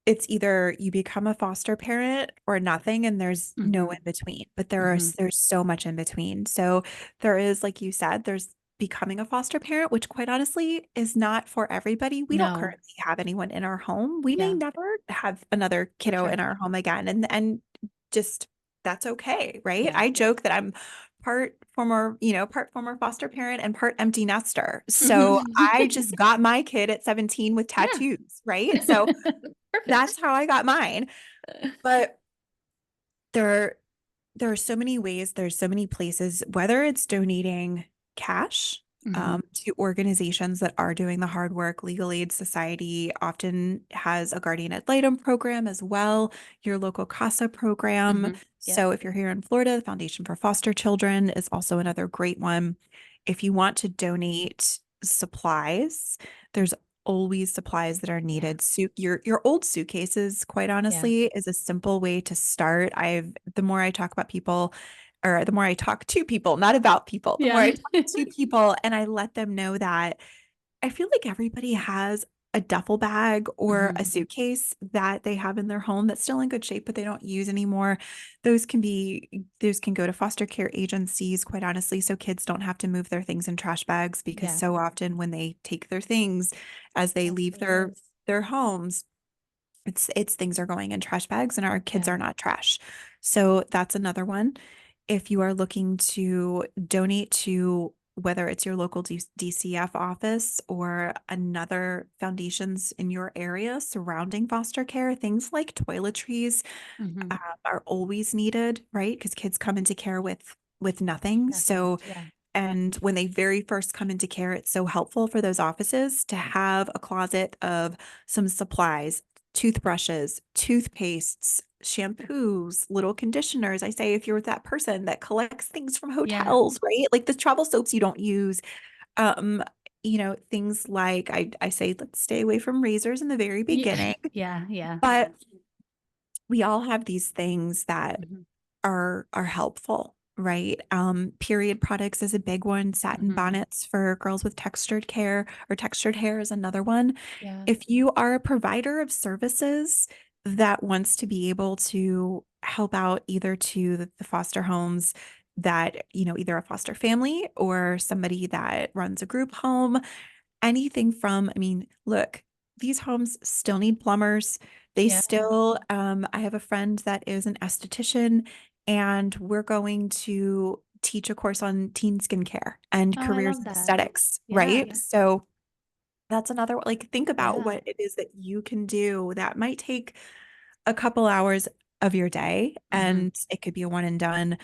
it's either you become a foster parent or nothing, and there's no Mhm. in between. But Mhm. there's so much in between. So there is, like you said, there's becoming a foster parent, which quite honestly is not for everybody. We don't No. currently have anyone in our home. We may Yeah. never have another kiddo Sure. in our home again, and just that's okay, right? Yeah. I joke that I'm part former foster parent and part empty nester. So I just got my kid at 17 with Yeah. tattoos, right? So Perfect. that's how I got mine. But there there are so many ways, there's so many places, whether it's donating cash Mhm. to organizations that are doing the hard work. Legal Aid Society often has a guardian ad litem program as well, your local CASA program. Mhm. Yep. So if you're here in Florida, the Foundation for Foster Children is also another great one. If you want to donate supplies, there's always supplies that are Yeah. needed. Your old suitcases, quite Yeah. honestly, is a simple way to start. The more I talk about people, or the more I talk to people, not about people, the more I Yeah. talk to people and I let them know that I feel like everybody has a duffel bag or a Hmm. suitcase that they have in their home that's still in good shape, but they don't use anymore. Those can go to foster care agencies, quite honestly, so kids don't have to move their things in trash bags because Yeah. so often when they take their things as they That's leave what it is. their homes, it's things are going in trash bags and our kids Yeah. are not trash. So that's another one. If you are looking to donate to whether it's your local DCF office or another foundations in your area surrounding foster care, things like toiletries Hmm. are always needed, right? Because kids come into care with nothing. Nothing. So Yeah. and when they very first come into care, it's so helpful for those offices to have a closet of some supplies, toothbrushes, toothpastes, shampoos, little conditioners. I say if you're that person that collects things from Yeah. hotels, right? Like the travel soaps you don't use. Um, things like I say let's stay away from razors in the very Yeah. beginning, Yeah. Yeah. but we all have these things that Hmm. are helpful, right? Period products is a big one. Satin Hmm. bonnets for girls with textured hair or textured hair is another one. Yeah. If you are a provider of services that wants to be able to help out either to the foster homes that, either a foster family or somebody that runs a group home, anything from, I mean, look, these homes still need plumbers. They Yeah. still, I have a friend that is an esthetician, and we're going to teach a course on teen skincare and Oh, I careers love in that. aesthetics, Yeah. right? So that's another, like, think about Yeah. what it is that you can do that might take a couple hours of your day, Hmm. and it could be a one and done.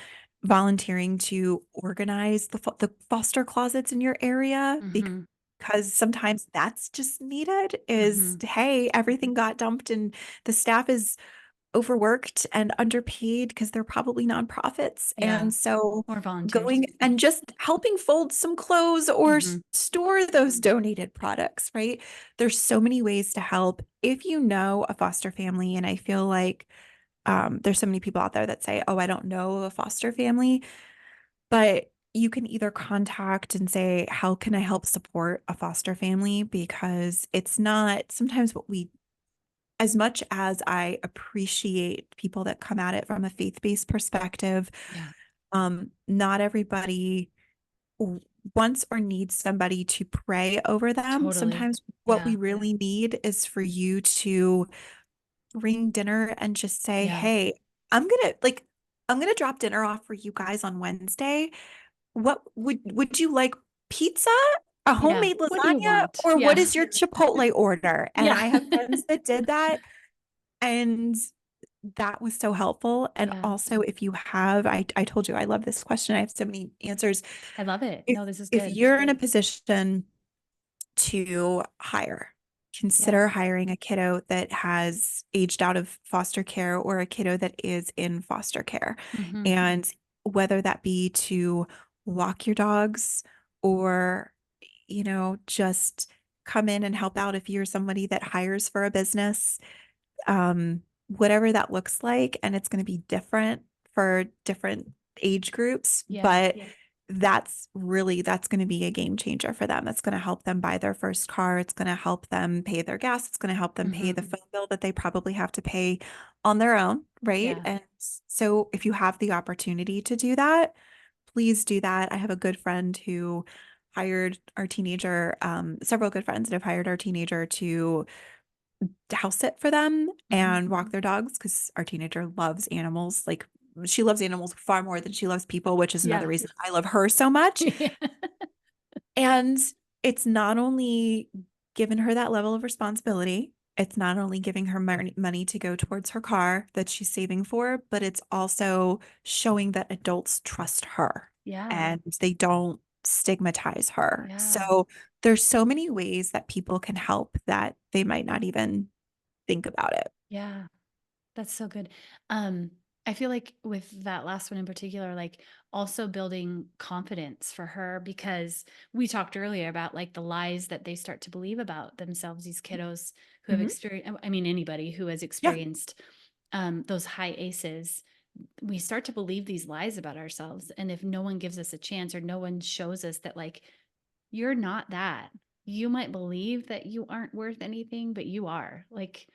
Volunteering to organize the foster closets in your area Hmm. because sometimes that's just needed is, Hmm. hey, everything got dumped and the staff is overworked and underpaid because they're probably nonprofits. Yeah. And so Or volunteers. going and just helping fold some clothes or Hmm. store those donated products, right? There's so many ways to help. If you know a foster family, and I feel like there's so many people out there that say, oh, I don't know a foster family, but you can either contact and say, how can I help support a foster family? Because it's not sometimes what we, as much as I appreciate people that come at it from a faith-based perspective, Yeah. not everybody w- wants or needs somebody to pray over them. Totally. Sometimes what we Yeah. really need is for you to bring dinner and just say, Yeah. hey, I'm gonna drop dinner off for you guys on Wednesday. What would you like, pizza, a Yeah. homemade What do you lasagna, want? or what Yeah. is your Chipotle order? And Yeah. I have friends that did that, and that was so helpful. And Yeah. also, if you have, I told you I love this question. I have so many answers. I love it. If No, this is if good. you're in a position to hire, Yeah. consider hiring a kiddo that has aged out of foster care or a kiddo that is in foster care. Hmm. And whether that be to walk your dogs or, just come in and help out if you're somebody that hires for a business, whatever that looks like. And it's going to be different for different age groups, Yeah. but that's going to be a game changer for them. It's going to help them buy their first car. It's going to help them pay their gas. It's going to help them pay Hmm. the phone bill that they probably have to pay on their own, right? Yeah. And so if you have the opportunity to do that, please do that. I have a good friend who hired our teenager, several good friends that have hired our teenager to house sit for them Hmm. and walk their dogs because our teenager loves animals. Like she loves animals far more than she loves people, which is another Yeah. reason I love her so much. Yeah. And it's not only given her that level of responsibility, it's not only giving her money to go towards her car that she's saving for, but it's also showing that adults trust her Yeah. and they don't stigmatize her. Yeah. So there's so many ways that people can help that they might not even think about it. Yeah. That's so good. Um, I feel like with that last one in particular, like also building confidence for her, because we talked earlier about like the lies that they start to believe about themselves, these kiddos who have Mhm. experienced, I mean, anybody who has Yeah. experienced those high aces, we start to believe these lies about ourselves. And if no one gives us a chance, or no one shows us that, like, you're not that, you might believe that you aren't worth anything, but you are, like,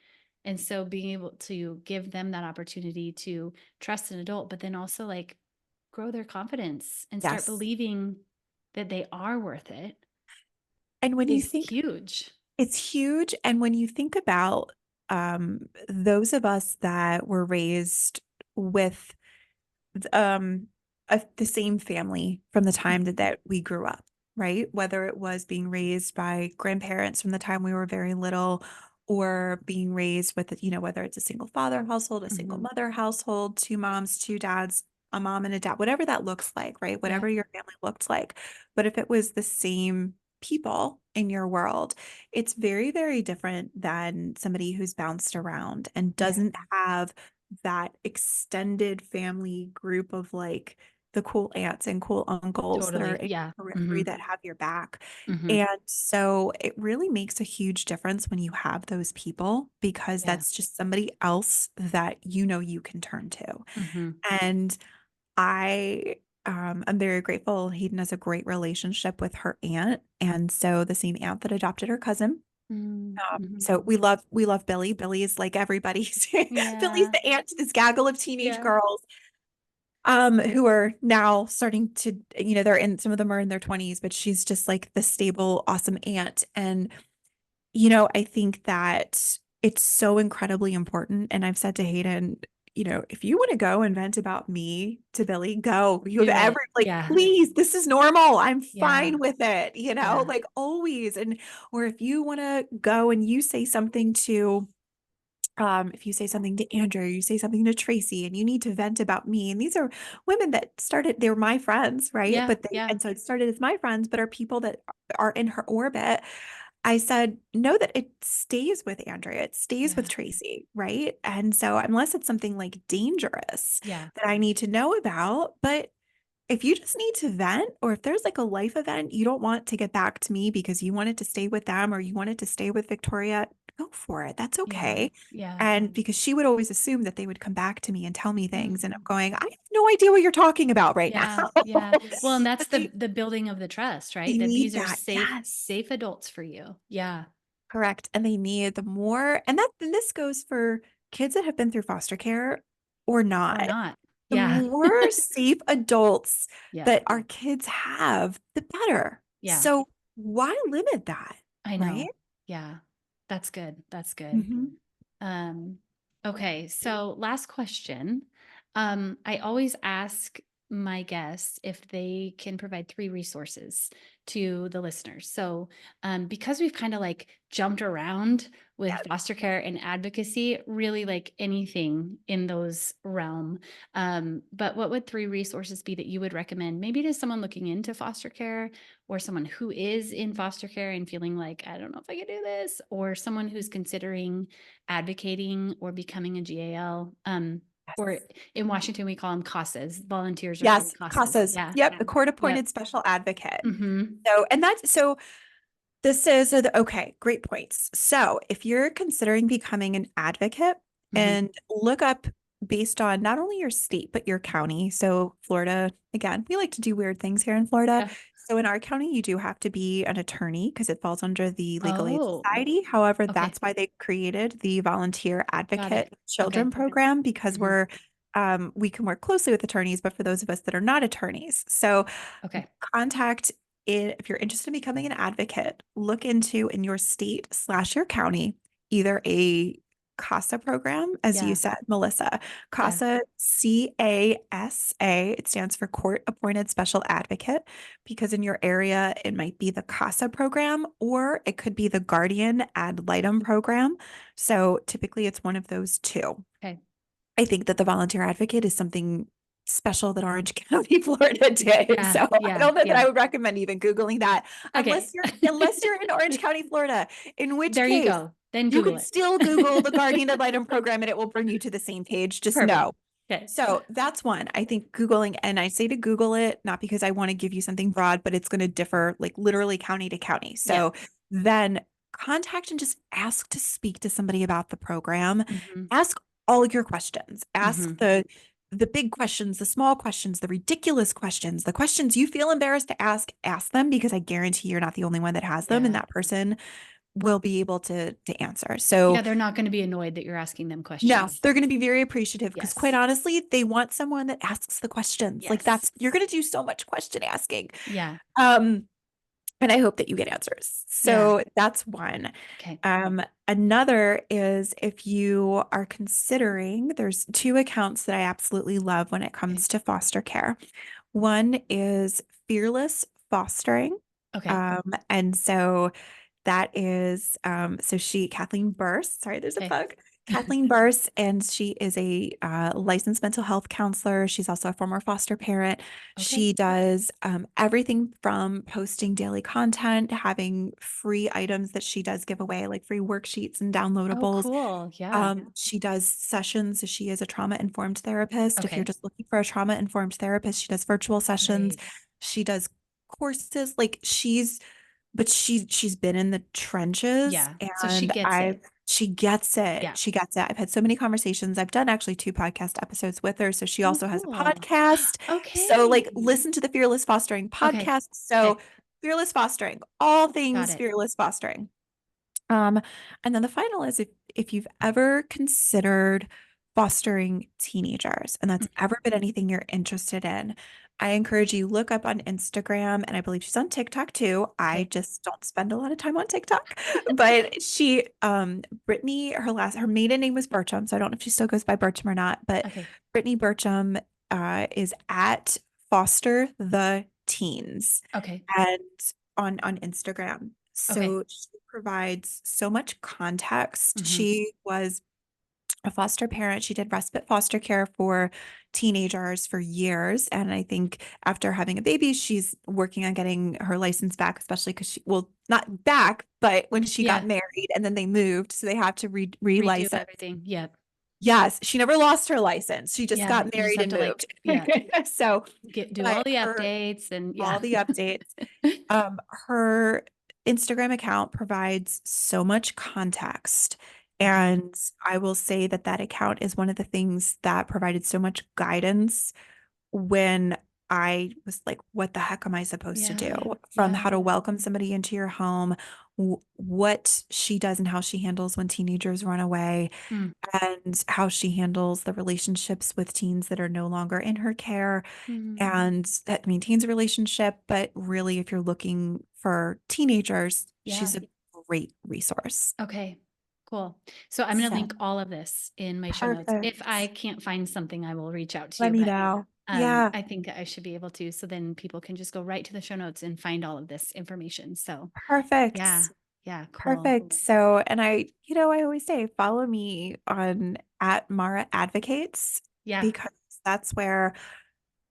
and so being able to give them that opportunity to trust an adult, but then also like grow their confidence and start Yes. believing that they are worth it And when you is think huge. it's huge, and when you think about those of us that were raised with um the same family from the time that we grew up, right? Whether it was being raised by grandparents from the time we were very little, or being raised with, whether it's a single father household, a single Mhm. mother household, two moms, two dads, a mom and a dad, whatever that looks like, right? Yeah, Whatever your family looked like. But if it was the same people in your world, it's very, very different than somebody who's bounced around and yeah, doesn't have that extended family group of like the cool aunts and cool uncles that are totally. in Yeah. your periphery Mhm. that have your back. Mhm. And so it really makes a huge difference when you have those people, because Yeah. that's just somebody else that you can turn to. Mhm. And I'm very grateful. Hayden has a great relationship with her aunt. And so the same aunt that adopted her cousin. Mhm. So we love Billy. Billy is like everybody's Billy's Yeah. the aunt to this gaggle of teenage Yeah. girls who are now starting to, they're in, some of them are in their 20s, but she's just like the stable, awesome aunt. And I think that it's so incredibly important. And I've said to Hayden, if you want to go and vent about me to Billy, go. You have Do it. every, like, Yeah. please, this is normal. I'm Yeah. fine with it, Yeah. like always. And, or if you want to go and you say something to, if you say something to Andrew, you say something to Tracy, and you need to vent about me. And these are women that started, they were my friends, right? Yeah. But they, Yeah. and so it started as my friends, but are people that are in her orbit. I said, know that it stays with Andrea, it stays with Yeah. Tracy, right? And so, unless it's something like dangerous Yeah. that I need to know about, but if you just need to vent, or if there's like a life event you don't want to get back to me because you wanted to stay with them or you wanted to stay with Victoria, go for it. That's Yeah. okay. Yeah. And because she would always assume that they would come back to me and tell me things. And I'm Mhm. going, I have no idea what you're talking about right now. Yeah. Yeah. Well, and that's But the building of the trust, they right? That need these are that. safe, Yes. safe adults for you. Yeah. Correct. And they need the more, and this goes for kids that have been through foster care or Or not. not. The Yeah. more safe adults Yeah. that our kids have, the better. Yeah. So why limit that? I Right? know. Yeah. That's good. That's good. Mhm. Um, okay, so last question. I always ask my guests if they can provide three resources to the listeners. So, because we've kind of like jumped around with Yes. foster care and advocacy, really like anything in those realm. But what would three resources be that you would recommend, maybe to someone looking into foster care, or someone who is in foster care and feeling like, I don't know if I could do this, or someone who's considering advocating or becoming a GAL. Or Yes. in Washington, we call them CASAs. Volunteers are called Yes. CASAs. CASAs. Yeah. Yep. The court Yep. appointed special advocate. Mm-hmm. So this is okay, great points. So, if you're considering becoming an advocate, Mm-hmm. and look up based on not only your state, but your county. So, Florida, again, we like to do weird things here in Florida. Yeah. So, in our county, you do have to be an attorney because it falls under the Legal Aid Oh, Society. However, okay. that's why they created the Volunteer Got it. Advocate Okay. Children Program, because Mm-hmm. we can work closely with attorneys, but for those of us that are not attorneys. So, Okay. contact if you're interested in becoming an advocate, look into in your state/your county either a CASA program, as you Yeah. said, Melissa. Yeah. CASA, CASA, it stands for Court Appointed Special Advocate, because in your area, it might be the CASA program or it could be the Guardian Ad Litem program. So typically it's one of those two. Okay. I think that the volunteer advocate is something special that Orange County, Florida did. Yeah. So I Yeah. don't know that I Yeah. would recommend even Googling that Okay. unless you're in Orange County, Florida, in which There you case go. Then you Google can it. still Google the Guardian Ad Litem program and it will bring you to the same page. Just Perfect. know. Okay. So that's one. I think Googling, and I say to Google it, not because I want to give you something broad, but it's going to differ like literally county to county. Yeah. So then contact and just ask to speak to somebody about the program. Hmm. Ask all your questions. Ask Hmm. the big questions, the small questions, the ridiculous questions, the questions you feel embarrassed to ask them because I guarantee you're not the only one that has them and Yeah. that person will be able to answer. So Yeah. They're not going to be annoyed that you're asking them no, questions. they're going to be very appreciative because quite Yes. honestly, they want someone that asks the questions. Like Yes. you're going to do so much question asking. Yeah. Um, and I hope that you get answers. Yeah. So that's one. Okay. Another is if you are considering, there's two accounts that I absolutely love when it Okay. comes to foster care. One is Fearless Fostering. Okay. And so that is so Kathleen Burse, sorry, there's a Okay. bug. Kathleen Burse, and she is a licensed mental health counselor. She's also a former foster parent. Okay. She does everything from posting daily content, having free items that she does give away, like free worksheets and Oh, downloadables. cool. Yeah. She does sessions. So she is a trauma-informed therapist. If you're Okay. just looking for a trauma-informed therapist, she does virtual sessions. Great. She does courses. Like she's been in the trenches Yeah. So she and gets it. she gets it. Yeah. She gets it. I've had so many conversations. I've done actually two podcast episodes with her. So she Oh, also has a cool. podcast. So like Okay. listen to the Fearless Fostering Okay. podcast. So Okay. Fearless Fostering, all Got things it. Fearless Fostering. Um, and then the final is if you've ever considered fostering teenagers and that's Mhm. ever been anything you're interested in, I encourage you look up on Instagram and I believe she's on TikTok too. I Okay. just don't spend a lot of time on TikTok. But Brittany, her maiden name was Bircham, so I don't know if she still goes by Bircham or not, but Okay. Brittany Bircham is at Foster the Teens Okay. and on Instagram. Okay. So she provides so much context. Hmm. She was a foster parent. She did respite foster care for teenagers for years. And I think after having a baby, she's working on getting her license back, especially because well, not back, but when she got Yeah. married and then they moved. So they have to Redo re-license. everything. Yep. Yes, she never lost her license. She just Yeah. got You just married have and to like, moved. yeah, So, do all but the her updates and all yeah. the updates. Her Instagram account provides so much context. Okay. And I will say that that account is one of the things that provided so much guidance when I was like, what the heck am I supposed to do? Yeah. From Yeah. how to welcome somebody into your home, what she does and how she handles when teenagers run away, Mm. and how she handles the relationships with teens that are no longer in her care Mhm. and that maintains a relationship. But really, if you're looking for teenagers, Yeah. she's a great resource. Okay. Cool. So I'm going to So link all of this in my show notes. If I perfect. can't find something, I will reach out to Let you, me but know. Yeah, I think I should be able to. So then people can just go right to the show notes and find all of this information. So yeah. perfect. Yeah. Cool. Perfect. So, and I always say follow me on at Mara Advocates Yeah. because that's where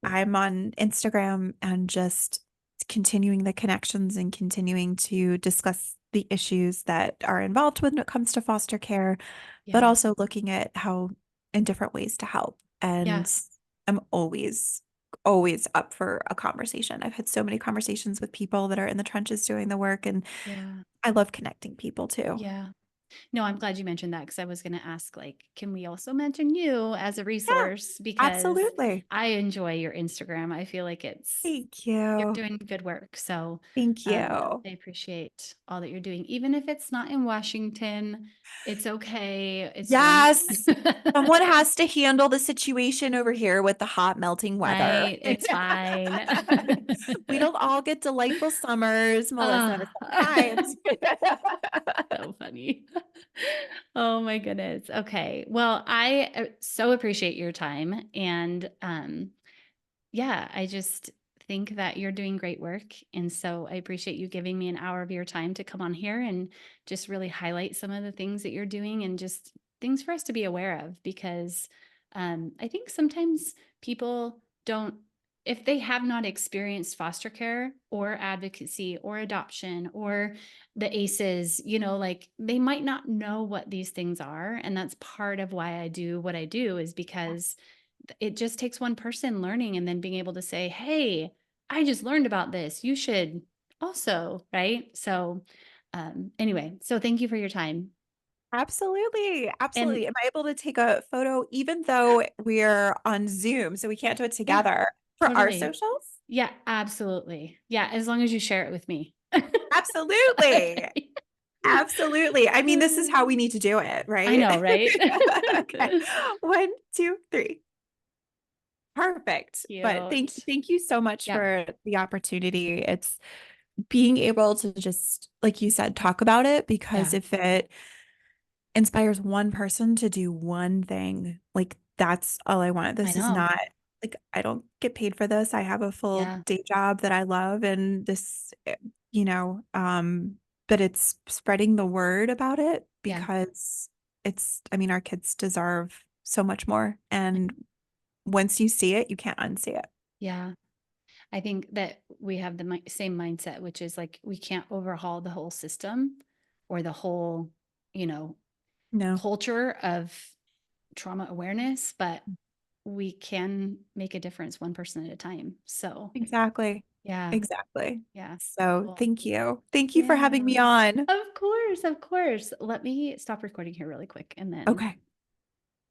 I'm on Instagram and just continuing the connections and continuing to discuss the issues that are involved when it comes to foster care, but Yeah. also looking at how in different ways to help. Yeah. And I'm always up for a conversation. I've had so many conversations with people that are in the trenches doing the work, and Yeah. I love connecting people too. Yeah. No, I'm glad you mentioned that because I was going to ask, like, can we also mention you as a Yeah, resource? Because absolutely. I enjoy your Instagram. I feel like Thank you're you. doing good work. So Thank you. I appreciate all that you're doing. Even if it's not in Washington, it's okay. It's fine. Yes. Someone has to handle the situation over here with the hot melting weather. Right. It's fine. We don't all get delightful summers, Melissa, Ah. sometimes. So funny. Oh my goodness. Okay. Well, I so appreciate your time and yeah, I just think that you're doing great work and so I appreciate you giving me an hour of your time to come on here and just really highlight some of the things that you're doing and just things for us to be aware of because I think sometimes people don't if they have not experienced foster care or advocacy or adoption or the ACEs, like they might not know what these things are. And that's part of why I do what I do is because it just takes one person learning and then being able to say, hey, I just learned about this. You should also, right? So, anyway, so thank you for your time. Absolutely. And Absolutely. Am I able to take a photo even though we're on Zoom, so we can't do it yeah, together for our totally. socials? Yeah, absolutely. Yeah, as long as you share it with me. Absolutely. Okay. Absolutely. I mean, this is how we need to do it, I right? know, right? Okay. One, two, three. Perfect. But Cute. thank you so much Yep. for the opportunity. It's being able to just, like you said, talk about it, because Yeah, if it inspires one person to do one thing, like that's all I want. I This is know. not like I don't get paid for this. I have a full Yeah, day job that I love, and you know, but it's spreading the word about it, yeah, because I mean, our kids deserve so much more. And once you see it, you can't unsee it. yeah. I think that we have the same mindset, which is like we can't overhaul the whole system or the whole, you know, No, culture of trauma awareness, but we can make a difference one person at a time. So, exactly. yeah, Exactly. yeah. So Cool. thank you. Thank you for Yeah. having me on. Of course, of course. Let me stop recording here really quick and then Okay.